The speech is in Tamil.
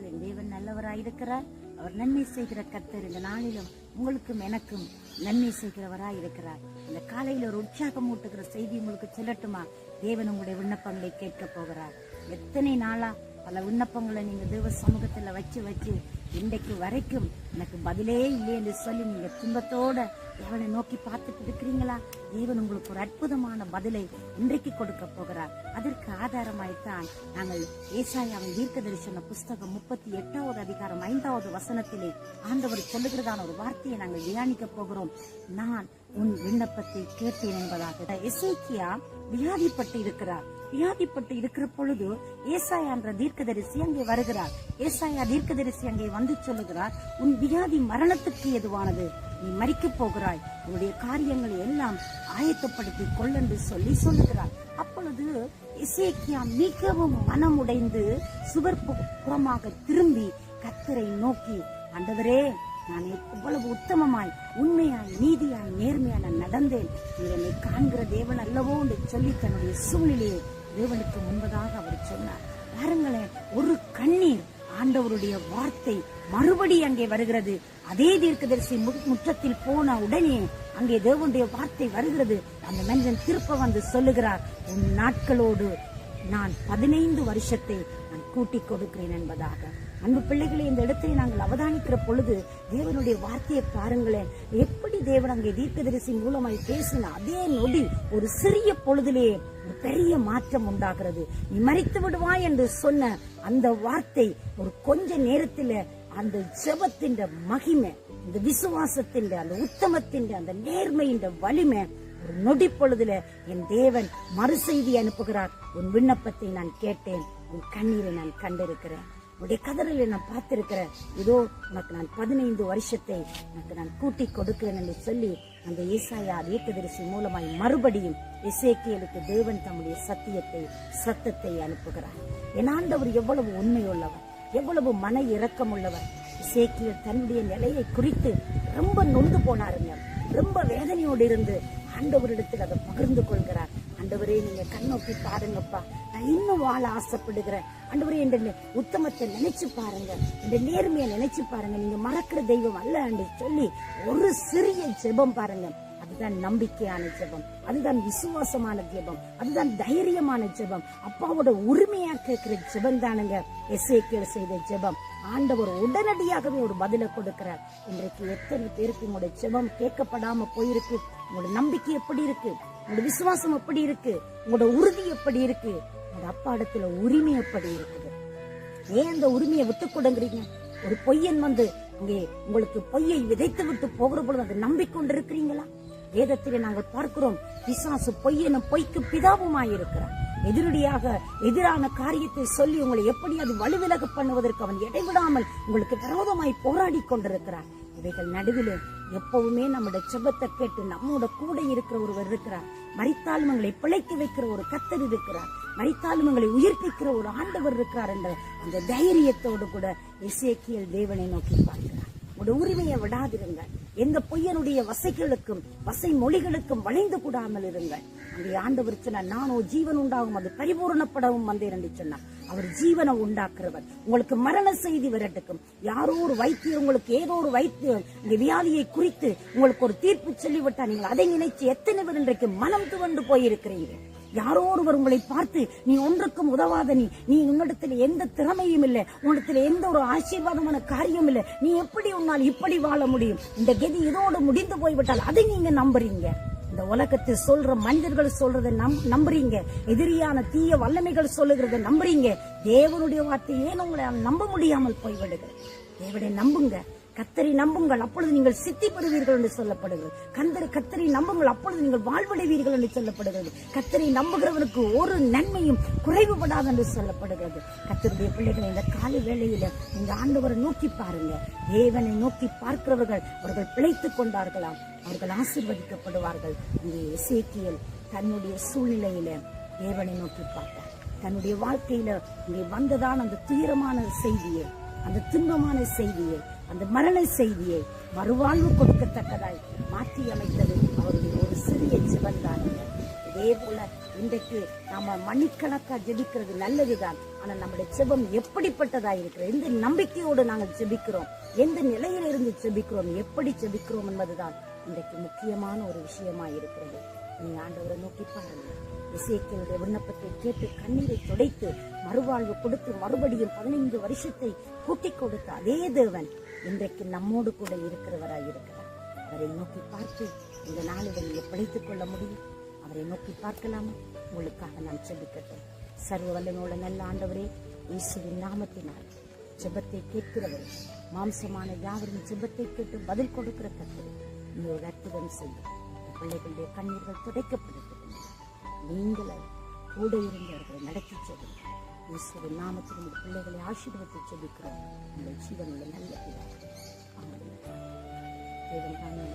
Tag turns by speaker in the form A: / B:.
A: சொல்லுகிறேன், தேவன் நல்லவராயிருக்கிறார். அவர் நன்மை செய்கிற கர்த்தர். இந்த நாளிலும் உங்களுக்கும் எனக்கும் நன்மை செய்கிறவராயிருக்கிறார். இந்த காலையில ஒரு உற்சாகம் ஊட்டுகிற செய்தி உங்களுக்கு சொல்லட்டுமா? தேவன் உங்களுடைய விண்ணப்பங்களை கேட்க போகிறார். எத்தனை நாளா பல விண்ணப்பங்களை நீங்க தேவ சமூகத்துல வச்சு இன்றைக்கு வரைக்கும் எனக்கு பதிலே இல்லை என்று சொல்லி நீங்க துன்பத்தோட தேவனை நோக்கி பார்த்துட்டு இருக்கிறீங்களா? தேவன் உங்களுக்கு ஒரு அற்புதமான பதிலை இன்றைக்கு கொடுக்க போகிறார். அதற்கு ஆதாரமாய்த்தான் நாங்கள் ஏசாயாவின் தீர்க்கதரிசன புஸ்தகம் 38வது அதிகாரம் 5வது வசனத்திலே ஆண்டவர் சொல்லுகிறதான ஒரு வார்த்தையை நாங்கள் தியானிக்க போகிறோம். நான் உன் விண்ணப்பத்தை கேட்டேன் என்பதாக. எசேக்கியா வியாதிப்பட்டு இருக்கிறார். வியாதிப்பட்டு இருக்கிற பொழுது ஏசாயா என்ற தீர்க்கதரிசி அங்கே வருகிறார். ஏசாயா தீர்க்கதரிசி அங்கே வந்து சொல்லுகிறார், உன் வியாதி மரணத்துக்கு எதுவானது, நீ மரிக்க போகிறாய், உன்னுடைய காரியங்களை எல்லாம் ஆயத்தப்படுத்தி கொள்ளென்று சொல்லி சொல்லுகிறார். அப்பொழுது எசேக்கியா மிகவும் மனமுடைந்து சுவர் புறமாக திரும்பி கர்த்தரை நோக்கி, ஆண்டவரே, நான் எவ்வளவு உத்தமமாய் உண்மையாய் நீதியாய் நேர்மையாய் நான் நடந்தேன், என்னை காண்கிற தேவன் அல்லவோ என்று சொல்லி தன்னுடைய சூழ்நிலையை தேவனுக்கு முன்பதாக அவர் சொன்னார். பாருங்களேன், ஒரு கண்ணீர் ஆண்டவருடைய வார்த்தை மறுபடி அங்கே வருகிறது. அதே தீர்க்கதரிசி முற்றத்தில் போன உடனே அங்கே தேவனுடைய வார்த்தை வருகிறது. அந்த மனிதன் திருப்ப வந்து சொல்லுகிறார், உன் நாட்களோடு நான் 15 வருஷத்தை நான் கூட்டிக் கொடுக்கிறேன் என்பதாக. அன்பு பிள்ளைகளை, இந்த இடத்தை நாங்கள் அவதானிக்கிற பொழுது தேவனுடைய வார்த்தையை பாருங்களேன். எப்படி தேவன் அங்கே தீர்க்கதரிசி மூலமாய் பேசின அதே நொடி ஒரு சிறிய பொழுதிலே ஒரு பெரிய மாற்றம் உண்டாகிறது. நீ மரித்து விடுவாய் என்று சொன்ன அந்த வார்த்தை ஒரு கொஞ்ச நேரத்தில் அந்த ஜெபத்தின் மகிமை, இந்த விசுவாசத்தின் அந்த உத்தமத்தின் அந்த நேர்மையின் வலிமை ஒரு நொடி பொழுதுல என் தேவன் மறு செய்தி அனுப்புகிறார். உன் விண்ணப்பத்தை நான் கேட்டேன், உன் கண்ணீரை நான் கண்டிருக்கிறேன், உடைய கதறலை நான் பார்த்திருக்கிறேன், இதோ உனக்கு நான் 15 வருஷத்தை உனக்கு நான் கூட்டி கொடுக்கிறேன் என்று சொல்லி அந்த ஏசாயா தீர்க்கதரிசி மூலமாய் மறுபடியும் எசேக்கியேலுக்கு தேவன் தம்முடைய சத்தத்தை அனுப்புகிறார். என் ஆண்டவர் எவ்வளவு உண்மையுள்ளவர், எவ்வளவு மன இரக்கம் உள்ளவர். எசேக்கியேல் தன்னுடைய நிலையை குறித்து ரொம்ப நொந்து போனாருங்க. ரொம்ப வேதனையோடு இருந்து ஆண்டவரிடத்தில் அதை பகிர்ந்து கொள்கிறார். ஆண்டவரே, நீங்க கண்ணோக்கி பாருங்கப்பா, நான் இன்னும் வாழ ஆசைப்படுகிறேன். ஆண்டவரே, என்ற உத்தமத்தை நினைச்சு பாருங்க, இந்த நேர்மையை நினைச்சு பாருங்க, நீங்க மறக்கிற தெய்வம் அல்ல என்று சொல்லி ஒரு சிறிய ஜெபம் பாருங்க. அதுதான் நம்பிக்கையான ஜெபம், அதுதான் விசுவாசமான ஜெபம், அதுதான் தைரியமான ஜெபம். அப்பாவோட உரிமையா கேட்கிற ஜெபம் தானுங்க எசேக்கியேல் செய்த ஜெபம். ஆண்டவர் உடனடியாகவே ஒரு பதிலை கொடுக்கிறார். இன்றைக்கு எத்தனை பேருக்கு உங்களுடைய ஜெபம் கேட்கப்படாம போயிருக்கு? உங்களோட நம்பிக்கை எப்படி இருக்கு? உங்களோட விசுவாசம் எப்படி இருக்கு? உங்களோட உறுதி எப்படி இருக்கு? உங்களோட அப்பா இடத்துல உரிமை எப்படி இருக்குது? ஏன் அந்த உரிமையை விட்டு கொடுங்கிறீங்க? ஒரு பொய்யன் வந்து அங்கே உங்களுக்கு பொய்யை விதைத்து விட்டு போகிற பொழுது அதை நம்பிக்கொண்டிருக்கிறீங்களா? வேதத்திலே நாங்கள் பார்க்கிறோம், பிசாசு பொய்யனும் பொய்க்கு பிதாவுமாயிருக்கிறார். எதிரான காரியத்தை சொல்லி உங்களை எப்படி அது வலுவிலக பண்ணுவதற்கு அவன் இடைவிடாமல் உங்களுக்கு விரோதமாய் போராடி கொண்டிருக்கிறார். இவைகள் நடுவில் எப்பவுமே நம்முடைய செபத்தை கேட்டு நம்மோட கூட இருக்கிற ஒருவர் இருக்கிறார். மரித்தாலும் எங்களை பிழைக்க வைக்கிற ஒரு கர்த்தர் இருக்கிறார். மரித்தாலும் எங்களை உயிர்ப்பிக்கிற ஒரு ஆண்டவர் இருக்கிறார் என்ற அந்த தைரியத்தோடு கூட எசேக்கியேல் தேவனை நோக்கி பார்க்கிறார். உங்களுடைய உரிமையை விடாதிருங்கள். எந்த பொய்யனுடைய வசைகளுக்கும் வசை மொழிகளுக்கும் வளைந்து கூடாமல் இருங்கள். அங்கே ஆண்டவர் சொன்னார், நானோ ஜீவன் உண்டாகும், அது பரிபூரணப்படவும் வந்தேன் என்று சொன்னார். அவர் ஜீவனை உண்டாக்குறவர். உங்களுக்கு மரண செய்தி வரட்டுக்கும், யாரோ ஒரு வைத்தியர் உங்களுக்கு ஏதோ ஒரு வைத்தியம் இந்த வியாதியை குறித்து உங்களுக்கு ஒரு தீர்ப்பு சொல்லிவிட்டா நீங்கள் அதை நினைச்சு எத்தனை பேர் இன்றைக்கு மனம் துவண்டு போயிருக்கிறீங்க? யாரோ ஒருவர் உங்களை பார்த்து, நீ ஒன்றுக்கும் உதவாத, நீ உன்னிடத்துல எந்த திறமையும் இல்லை, உன்னிடத்துல எந்த ஒரு ஆசீர்வாதமான காரியம் இல்லை, நீ எப்படி உன்னால் இப்படி வாழ முடியும், இந்த கதி இதோடு முடிந்து போய்விட்டால் அதை நீங்க நம்புறீங்க. இந்த உலகத்தில் சொல்ற மனிதர்கள் சொல்றதை நம்புறீங்க. எதிரியான தீய வல்லமைகள் சொல்லுகிறத நம்புறீங்க. தேவனுடைய வார்த்தை ஏன் உங்களை நம்ப முடியாமல் போய்விடுகிறது? தேவனை நம்புங்க, கர்த்தரை நம்புங்கள், அப்பொழுது நீங்கள் சித்தி பெறுவீர்கள் என்று சொல்லப்படுகிறது. கர்த்தரை நம்புங்கள், அப்பொழுது நீங்கள் வாழ்வடைவீர்கள் என்று சொல்லப்படுகிறது. கர்த்தரை நம்புகிறவனுக்கு ஒரு நன்மையும் குறைவுபடாது என்று சொல்லப்படுகிறது. கர்த்தருடைய பிள்ளைகளை இந்த காலை வேளையில இந்த ஆண்டவரை நோக்கி பாருங்க. தேவனை நோக்கி பார்க்கிறவர்கள் அவர்கள் பிழைத்துக் கொண்டார்களாம், அவர்கள் ஆசீர்வதிக்கப்படுவார்கள். இங்கே எசேக்கியேல் தன்னுடைய சூழ்நிலையில தேவனை நோக்கி பார்த்தார். தன்னுடைய வாழ்க்கையில இங்கே வந்ததான் அந்த துயரமான செய்தியை, அந்த துன்பமான செய்தியை, அந்த மரண செய்தியை மறுவாழ்வு கொடுக்கத்தக்கதாய் மாற்றி அமைத்தது அவருடைய ஒரு சிறிய ஜெபம் தான். இதே போல இன்றைக்கு நாம மணிக்கணக்கா ஜெபிக்கிறது நல்லதுதான். ஆனால் நம்முடைய ஜெபம் எப்படிப்பட்டதா இருக்கிறது, எந்த நம்பிக்கையோடு நாங்கள் ஜெபிக்கிறோம், எந்த நிலையில இருந்து ஜெபிக்கிறோம், எப்படி ஜெபிக்கிறோம் என்பதுதான் இன்றைக்கு முக்கியமான ஒரு விஷயமா இருக்கிறது. நீ ஆண்டவரை நோக்கி பாருங்க. எசேக்கியேலுடைய விண்ணப்பத்தை கேட்டு கண்ணீரை துடைத்து மறுவாழ்வு கொடுத்து மறுபடியும் 15 வருஷத்தை கூட்டிக் கொடுத்த அதே தேவன் இன்றைக்கு நம்மோடு கூட இருக்கிறவராய் இருக்கிறார். அவரை நோக்கி பார்த்து இந்த நாளில் நீங்கள் பிழைத்துக் கொள்ள முடியும். அவரை நோக்கி பார்க்கலாமா? உங்களுக்காக நான் ஜெபிக்கட்டும். சர்வ வல்லமையுள்ள நல்ல ஆண்டவரே, இயேசுவின் நாமத்தினால் ஜெபத்தை கேட்கிறவரே, மாம்சமான யாவரின் ஜெபத்தை கேட்டு பதில் கொடுக்கிற கர்த்தரே, நீ ஒரு அற்புதம் செய்யும். பிள்ளைகளுடைய கண்ணீர்கள் துடைக்கப்படுகிறது. நீங்கள் கூட இருந்து அவர்களை நடத்தி செல்லும். இயேசுவின் நாமத்தில் உங்கள் பிள்ளைகளை ஆசீர்வதித்து ஜெபிக்கிறோம். உங்கள் ஜீவனுள்ள நல்ல தேவன் தானே